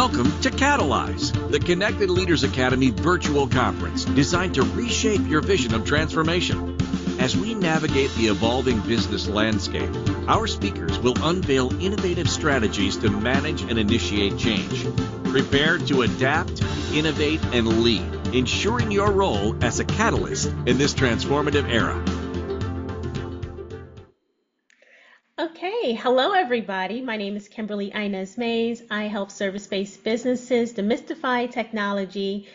Welcome to Catalyze, the Connected Leaders Academy virtual conference designed to reshape your vision of transformation. As we navigate the evolving business landscape, our speakers will unveil innovative strategies to manage and initiate change. Prepare to adapt, innovate, and lead, ensuring your role as a catalyst in this transformative era. Okay, hello everybody. My name is Kimberly Inez Mays. I help service-based businesses demystify technology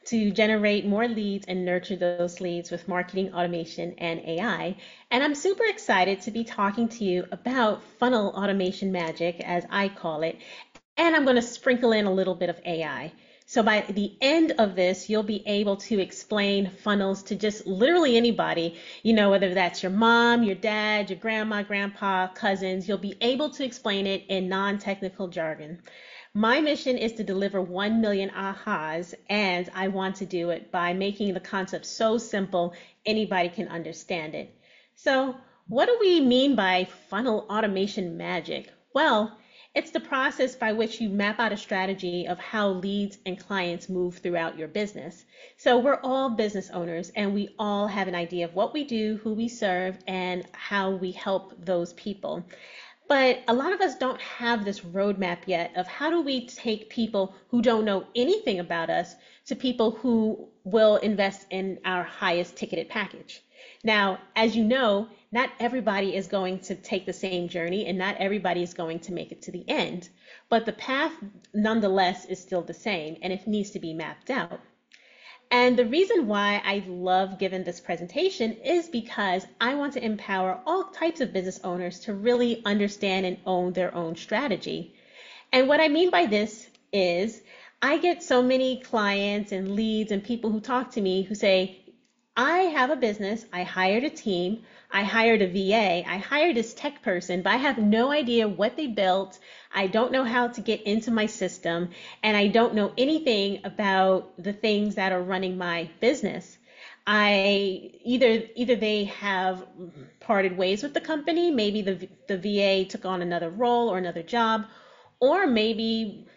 to generate more leads and nurture those leads with marketing, automation, and AI. And I'm super excited to be talking to you about funnel automation magic, as I call it. And I'm going to sprinkle in a little bit of AI. So by the end of this, you'll be able to explain funnels to just literally anybody, whether that's your mom, your dad, your grandma, grandpa, cousins. You'll be able to explain it in non-technical jargon. My mission is to deliver 1 million ahas, and I want to do it by making the concept so simple anybody can understand it. So what do we mean by funnel automation magic? Well, it's the process by which you map out a strategy of how leads and clients move throughout your business. So we're all business owners, and we all have an idea of what we do, who we serve, and how we help those people. But a lot of us don't have this roadmap yet of how do we take people who don't know anything about us to people who will invest in our highest ticketed package. Now, as you know, not everybody is going to take the same journey, and not everybody is going to make it to the end. But the path, nonetheless, is still the same, and it needs to be mapped out. And the reason why I love giving this presentation is because I want to empower all types of business owners to really understand and own their own strategy. And what I mean by this is I get so many clients and leads and people who talk to me who say, I have a business, I hired a team, I hired a VA, I hired this tech person, but I have no idea what they built. I don't know how to get into my system, and I don't know anything about the things that are running my business. Either they have parted ways with the company, maybe the VA took on another role or another job, or maybe,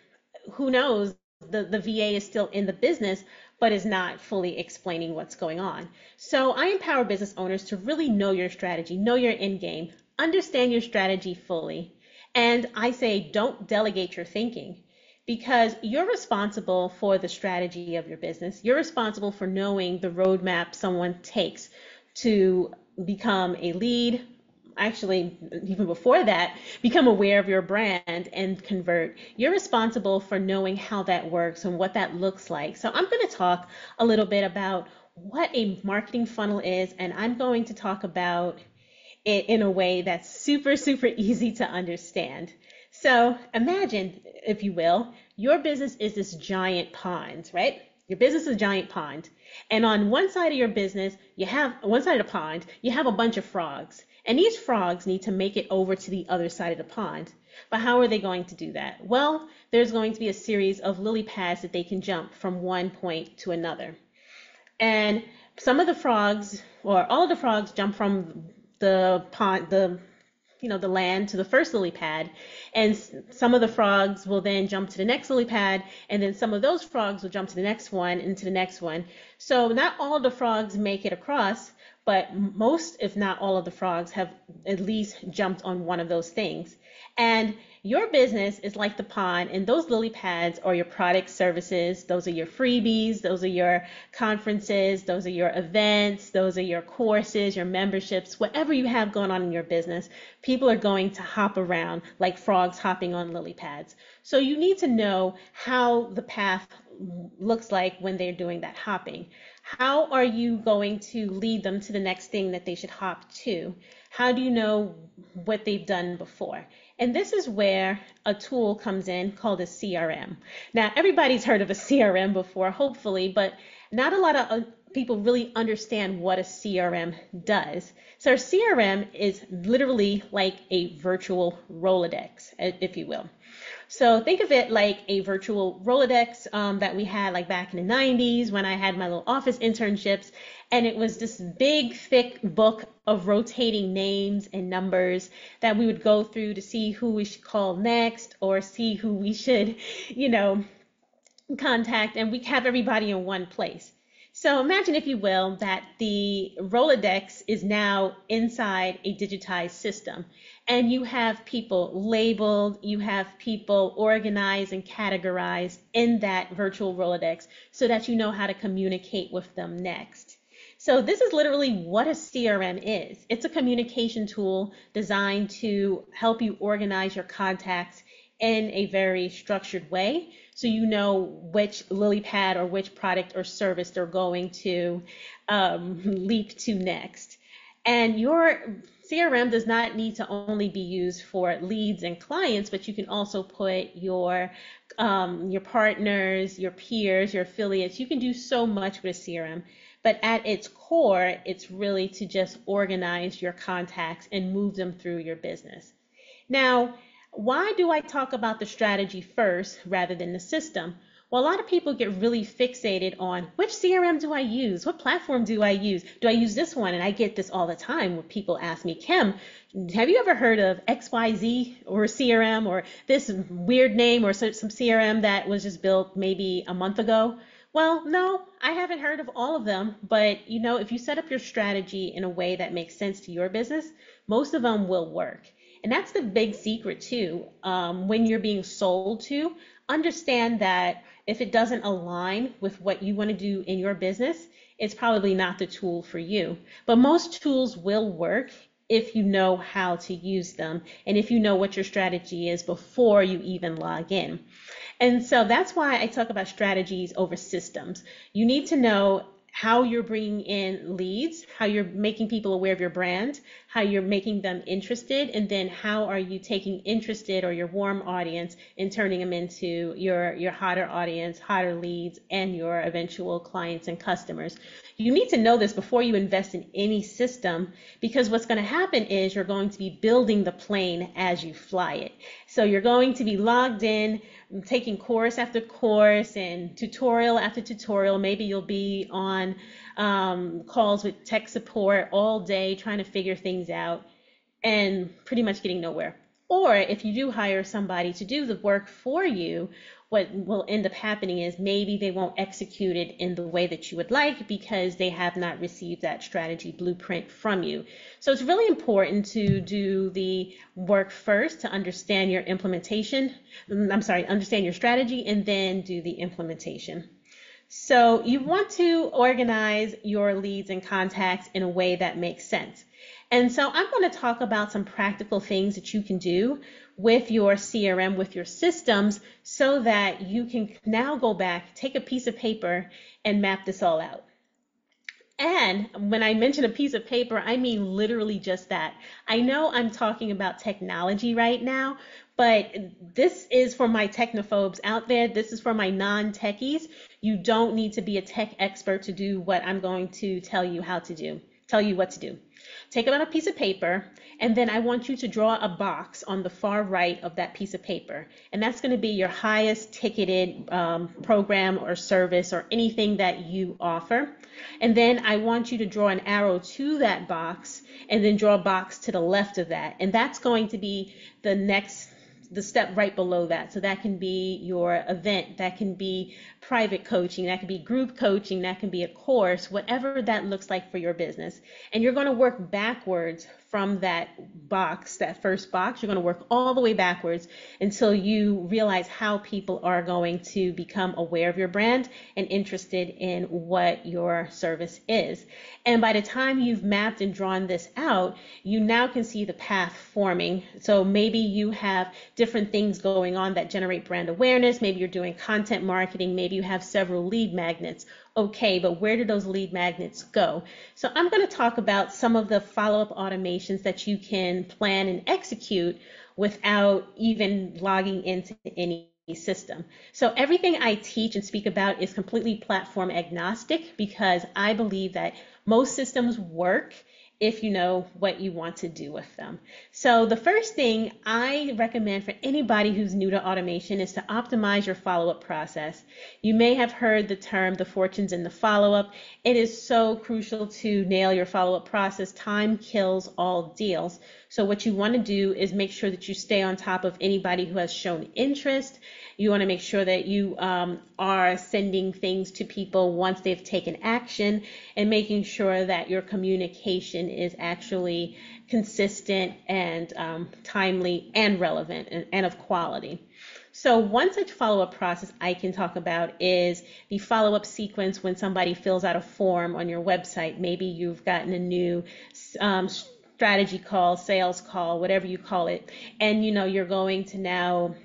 who knows, the VA is still in the business, but is not fully explaining what's going on. So I empower business owners to really know your strategy, know your end game, understand your strategy fully. And I say, don't delegate your thinking, because you're responsible for the strategy of your business. You're responsible for knowing the roadmap someone takes to become a lead. Actually, even before that, become aware of your brand and convert. You're responsible for knowing how that works and what that looks like. So I'm going to talk a little bit about what a marketing funnel is, and I'm going to talk about it in a way that's super, super easy to understand. So imagine, if you will, your business is this giant pond, right? Your business is a giant pond. And on one side of your business, one side of the pond, you have a bunch of frogs. And these frogs need to make it over to the other side of the pond. But how are they going to do that? Well, there's going to be a series of lily pads that they can jump from one point to another. And some of the frogs, or all of the frogs, jump from the pond, the land to the first lily pad, and some of the frogs will then jump to the next lily pad, and then some of those frogs will jump to the next one and to the next one. So not all of the frogs make it across, but most, if not all of the frogs have at least jumped on one of those things. And your business is like the pond, and those lily pads are your product, services. Those are your freebies, those are your conferences, those are your events, those are your courses, your memberships, whatever you have going on in your business. People are going to hop around like frogs hopping on lily pads. So you need to know how the path looks like when they're doing that hopping. How are you going to lead them to the next thing that they should hop to? How do you know what they've done before? And this is where a tool comes in called a CRM. Now, everybody's heard of a CRM before, hopefully, but not a lot of people really understand what a CRM does. So a CRM is literally like a virtual Rolodex, if you will. So think of it like a virtual Rolodex that we had like back in the 90s when I had my little office internships. And it was this big, thick book of rotating names and numbers that we would go through to see who we should call next or see who we should, you know, contact, and we have everybody in one place. So imagine, if you will, that the Rolodex is now inside a digitized system, and you have people labeled, you have people organized and categorized in that virtual Rolodex so that you know how to communicate with them next. So this is literally what a CRM is. It's a communication tool designed to help you organize your contacts in a very structured way, so you know which lily pad or which product or service they're going to leap to next. And your CRM does not need to only be used for leads and clients, but you can also put your partners, your peers, your affiliates. You can do so much with a CRM. But at its core, it's really to just organize your contacts and move them through your business. Now, why do I talk about the strategy first rather than the system? Well, a lot of people get really fixated on which CRM do I use? What platform do I use? Do I use this one? And I get this all the time when people ask me, Kim, have you ever heard of XYZ or CRM or this weird name or some CRM that was just built maybe a month ago? Well, no, I haven't heard of all of them, but you know, if you set up your strategy in a way that makes sense to your business, most of them will work. And that's the big secret too. When you're being sold to, understand that if it doesn't align with what you want to do in your business, it's probably not the tool for you. But most tools will work if you know how to use them and if you know what your strategy is before you even log in. And so that's why I talk about strategies over systems. You need to know how you're bringing in leads, how you're making people aware of your brand, how you're making them interested, and then how are you taking interested or your warm audience and turning them into your hotter audience, hotter leads, and your eventual clients and customers. You need to know this before you invest in any system, because what's going to happen is you're going to be building the plane as you fly it. So you're going to be logged in, taking course after course and tutorial after tutorial. Maybe you'll be on calls with tech support all day trying to figure things out and pretty much getting nowhere. Or if you do hire somebody to do the work for you, what will end up happening is maybe they won't execute it in the way that you would like because they have not received that strategy blueprint from you. So it's really important to do the work first to understand your understand your strategy, and then do the implementation. So you want to organize your leads and contacts in a way that makes sense. And so I'm going to talk about some practical things that you can do with your CRM, with your systems, so that you can now go back, take a piece of paper, and map this all out. And when I mention a piece of paper, I mean literally just that. I know I'm talking about technology right now, but this is for my technophobes out there. This is for my non-techies. You don't need to be a tech expert to do what I'm going to tell you what to do. Take out a piece of paper, and then I want you to draw a box on the far right of that piece of paper. And that's going to be your highest ticketed program or service or anything that you offer. And then I want you to draw an arrow to that box, and then draw a box to the left of that. And that's going to be the step right below that. So that can be your event, that can be private coaching, that can be group coaching, that can be a course, whatever that looks like for your business. And you're going to work backwards from that box, that first box. You're going to work all the way backwards until you realize how people are going to become aware of your brand and interested in what your service is. And by the time you've mapped and drawn this out, you now can see the path forming. So maybe you have different things going on that generate brand awareness. Maybe you're doing content marketing. Maybe you have several lead magnets. Okay, but where do those lead magnets go? So I'm going to talk about some of the follow-up automations that you can plan and execute without even logging into any system. So everything I teach and speak about is completely platform agnostic, because I believe that most systems work if you know what you want to do with them. So the first thing I recommend for anybody who's new to automation is to optimize your follow-up process. You may have heard the term the fortune's in the follow-up. It is so crucial to nail your follow-up process. Time kills all deals. So what you want to do is make sure that you stay on top of anybody who has shown interest. You want to make sure that you are sending things to people once they've taken action, and making sure that your communication is actually consistent and timely and relevant and of quality. So one such follow-up process I can talk about is the follow-up sequence when somebody fills out a form on your website. Maybe you've gotten a new strategy call, sales call, whatever you call it, and you're going to now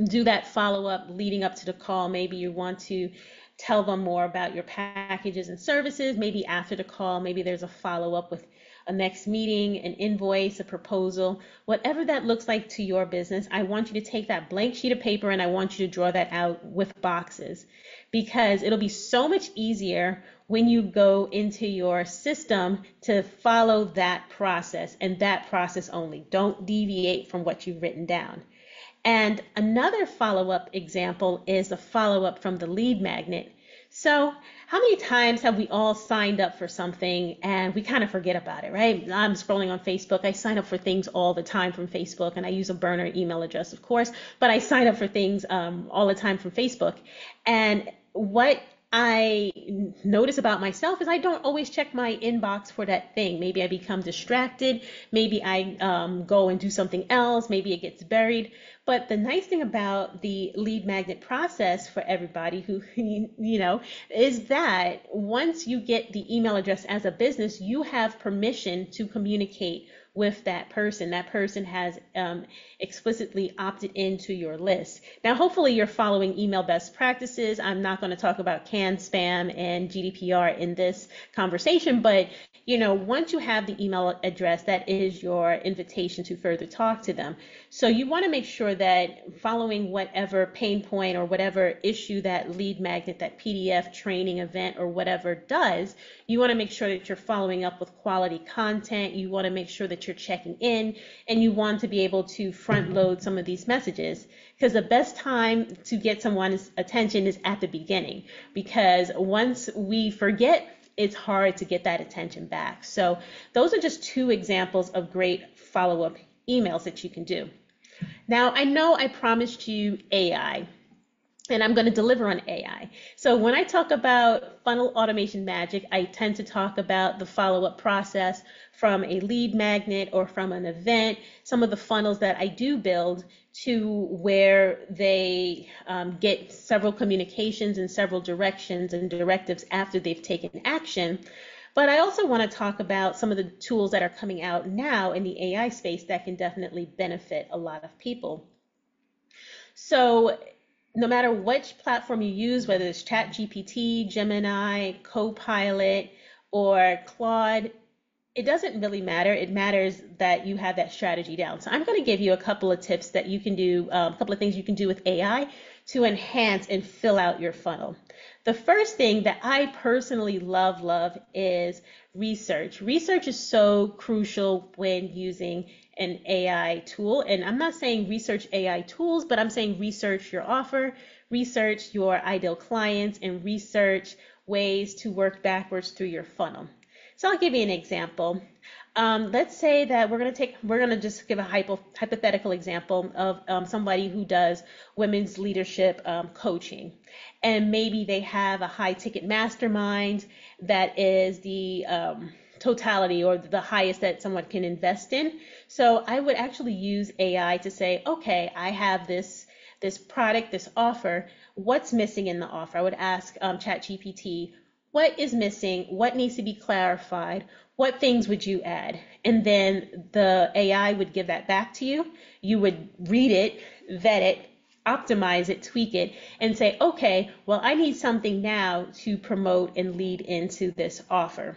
do that follow-up leading up to the call. Maybe you want to tell them more about your packages and services. Maybe after the call, maybe there's a follow-up with a next meeting, an invoice, a proposal, whatever that looks like to your business. I want you to take that blank sheet of paper and I want you to draw that out with boxes, because it'll be so much easier when you go into your system to follow that process and that process only. Don't deviate from what you've written down. And another follow-up example is the follow-up from the lead magnet. So how many times have we all signed up for something and we kind of forget about it, right? I'm scrolling on Facebook. I sign up for things all the time from Facebook, and I use a burner email address, of course, but I sign up for things all the time from Facebook. And what I notice about myself is I don't always check my inbox for that thing. Maybe I become distracted. Maybe I go and do something else. Maybe it gets buried. But the nice thing about the lead magnet process for everybody who, is that once you get the email address as a business, you have permission to communicate with that person. That person has explicitly opted into your list. Now, hopefully you're following email best practices. I'm not going to talk about canned spam and GDPR in this conversation, but once you have the email address, that is your invitation to further talk to them. So you want to make sure that following whatever pain point or whatever issue that lead magnet, that PDF training event or whatever does, you want to make sure that you're following up with quality content. You want to make sure that you're checking in, and you want to be able to front load some of these messages, because the best time to get someone's attention is at the beginning, because once we forget, it's hard to get that attention back. So those are just two examples of great follow-up emails that you can do. Now, I know I promised you AI, and I'm going to deliver on AI. So when I talk about funnel automation magic, I tend to talk about the follow-up process from a lead magnet or from an event, some of the funnels that I do build to where they get several communications in several directions and directives after they've taken action. But I also want to talk about some of the tools that are coming out now in the AI space that can definitely benefit a lot of people. So no matter which platform you use, whether it's ChatGPT, Gemini, Copilot, or Claude, it doesn't really matter. It matters that you have that strategy down. So I'm going to give you a couple of tips that you can do, a couple of things you can do with AI to enhance and fill out your funnel. The first thing that I personally love is research. Research is so crucial when using an AI tool. And I'm not saying research AI tools, but I'm saying research your offer, research your ideal clients, and research ways to work backwards through your funnel. So I'll give you an example. Let's say that we're going to just give a hypothetical example of somebody who does women's leadership coaching. And maybe they have a high ticket mastermind that is the totality or the highest that someone can invest in. So I would actually use AI to say, okay, I have this product, this offer. What's missing in the offer? I would ask ChatGPT, what is missing? What needs to be clarified? What things would you add? And then the AI would give that back to you. You would read it, vet it, optimize it, tweak it, and say, okay, well, I need something now to promote and lead into this offer.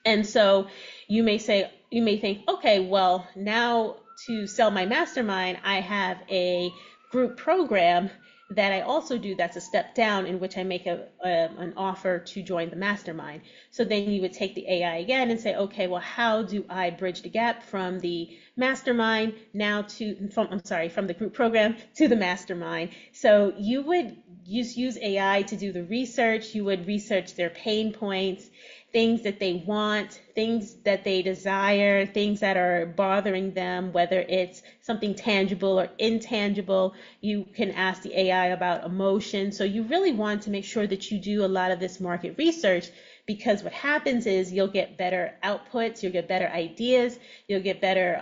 And so you may think, okay, well, now to sell my mastermind, I have a group program that I also do that's a step down, in which I make an offer to join the mastermind. So then you would take the AI again and say, okay, well, how do I bridge the gap from the mastermind now from the group program to the mastermind? So you would use AI to do the research. You would research their pain points, things that they want, things that they desire, things that are bothering them, whether it's something tangible or intangible. You can ask the AI about emotion. So you really want to make sure that you do a lot of this market research, because what happens is you'll get better outputs, you'll get better ideas, you'll get better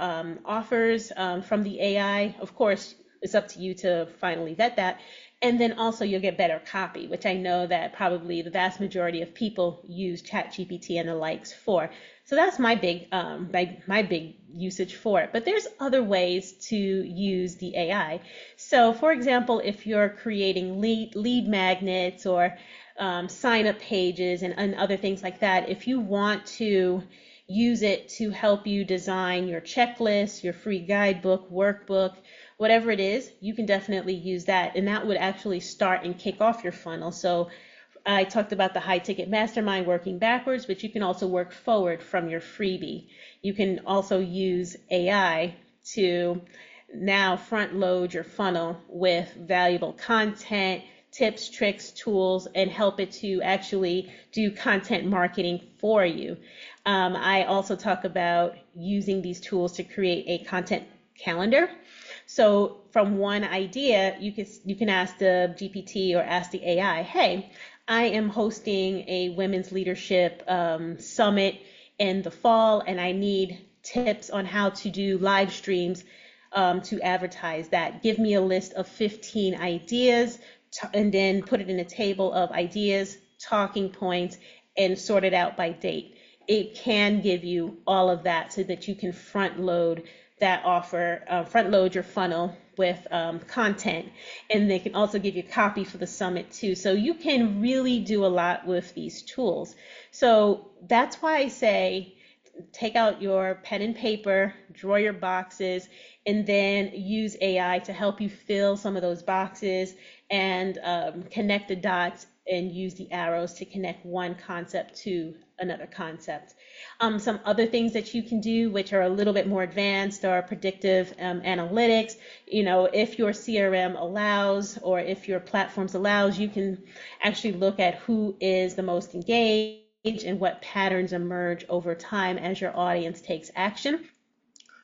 offers from the AI. Of course, it's up to you to finally vet that. And then also you'll get better copy, which I know that probably the vast majority of people use ChatGPT and the likes for. So that's my big my big usage for it. But there's other ways to use the AI. So for example, if you're creating lead magnets or sign up pages and other things like that, if you want to use it to help you design your checklist, your free guidebook, workbook, whatever it is, you can definitely use that. And that would actually start and kick off your funnel. So I talked about the high ticket mastermind working backwards, but you can also work forward from your freebie. You can also use AI to now front load your funnel with valuable content, tips, tricks, tools, and help it to actually do content marketing for you. I also talk about using these tools to create a content calendar. So from one idea, you can ask the GPT or ask the AI, hey, I am hosting a women's leadership summit in the fall, and I need tips on how to do live streams to advertise that. Give me a list of 15 ideas and then put it in a table of ideas, talking points, and sort it out by date. It can give you all of that so that you can front load that offer, front load your funnel with content. And they can also give you copy for the summit too. So you can really do a lot with these tools. So that's why I say take out your pen and paper, draw your boxes, and then use AI to help you fill some of those boxes and connect the dots and use the arrows to connect one concept to another concept. Some other things that you can do, which are a little bit more advanced, are predictive analytics. You know, if your CRM allows or if your platforms allows, you can actually look at who is the most engaged and what patterns emerge over time as your audience takes action.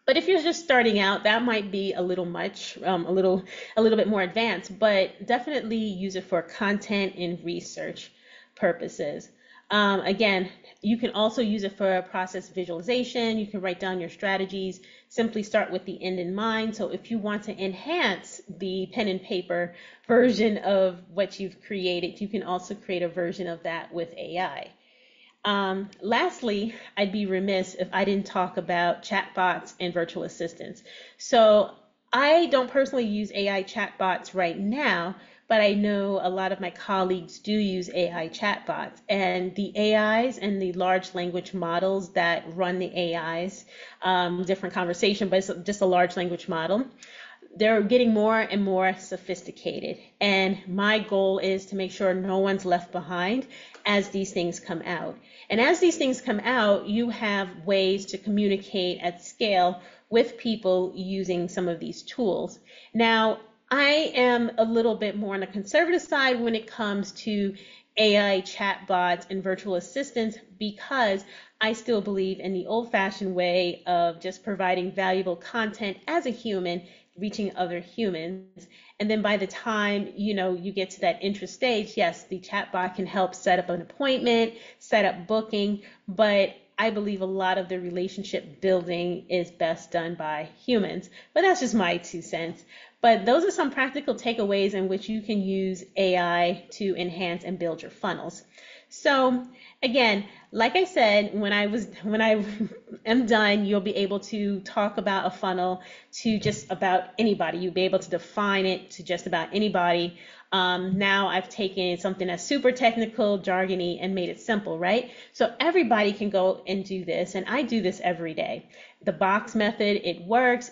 But if you're just starting out, that might be a little much, a little bit more advanced, but definitely use it for content and research purposes. Again, you can also use it for process visualization. You can write down your strategies. Simply start with the end in mind. So if you want to enhance the pen and paper version of what you've created, you can also create a version of that with AI. Lastly, I'd be remiss if I didn't talk about chatbots and virtual assistants. So I don't personally use AI chatbots right now, but I know a lot of my colleagues do use AI chatbots, and the AIs and the large language models that run the AIs, different conversation, but it's just a large language model. They're getting more and more sophisticated, and my goal is to make sure no one's left behind as these things come out. And as these things come out, you have ways to communicate at scale with people using some of these tools. Now, I am a little bit more on the conservative side when it comes to AI chatbots and virtual assistants, because I still believe in the old-fashioned way of just providing valuable content as a human, reaching other humans. And then by the time you get to that interest stage, yes, the chatbot can help set up an appointment, set up booking, but I believe a lot of the relationship building is best done by humans. But that's just my 2 cents. But those are some practical takeaways in which you can use AI to enhance and build your funnels. So again, like I said, when I am done, you'll be able to talk about a funnel to just about anybody. You'll be able to define it to just about anybody. Now I've taken something that's super technical, jargony, and made it simple, right? So everybody can go and do this, and I do this every day. The box method, it works.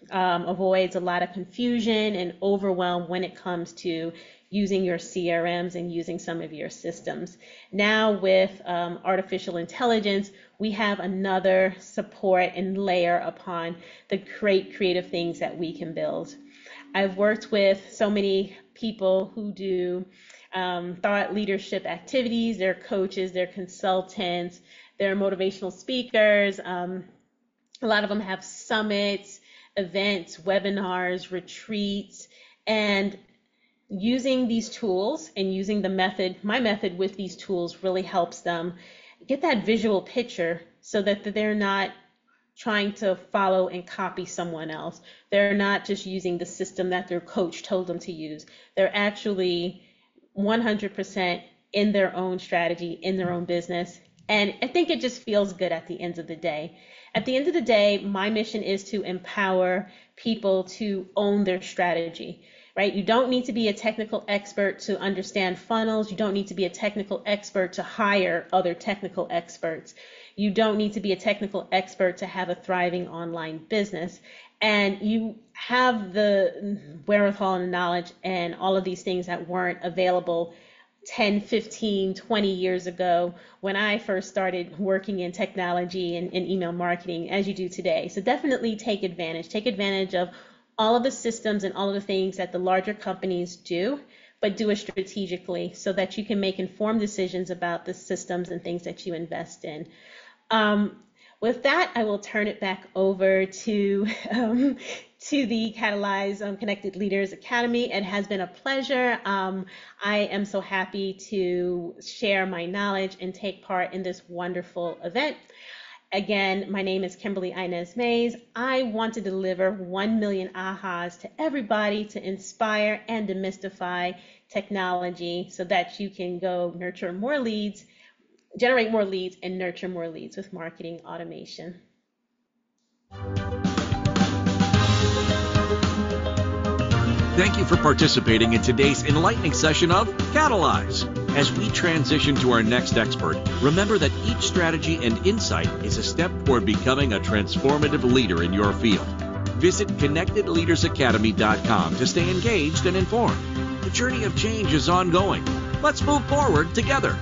avoids a lot of confusion and overwhelm when it comes to using your CRMs and using some of your systems. Now with artificial intelligence, we have another support and layer upon the great creative things that we can build. I've worked with so many people who do thought leadership activities. They're coaches, they're consultants, they're motivational speakers. A lot of them have summits, events, webinars, retreats, and using these tools and using my method with these tools really helps them get that visual picture so that they're not trying to follow and copy someone else. They're not just using the system that their coach told them to use. They're actually 100% in their own strategy, in their own business. And I think it just feels good at the end of the day. At the end of the day, my mission is to empower people to own their strategy, right? You don't need to be a technical expert to understand funnels. You don't need to be a technical expert to hire other technical experts. You don't need to be a technical expert to have a thriving online business. And you have the wherewithal and knowledge and all of these things that weren't available 10, 15, 20 years ago when I first started working in technology and email marketing as you do today. So definitely take advantage of all of the systems and all of the things that the larger companies do, but do it strategically so that you can make informed decisions about the systems and things that you invest in. With that, I will turn it back over to the Catalyze Connected Leaders Academy. It has been a pleasure. I am so happy to share my knowledge and take part in this wonderful event. Again, my name is Kimberly Inez Mays. I want to deliver 1 million ahas to everybody to inspire and demystify technology so that you can go nurture more leads, generate more leads, and nurture more leads with marketing automation. Thank you for participating in today's enlightening session of Catalyze. As we transition to our next expert, remember that each strategy and insight is a step toward becoming a transformative leader in your field. Visit ConnectedLeadersAcademy.com to stay engaged and informed. The journey of change is ongoing. Let's move forward together.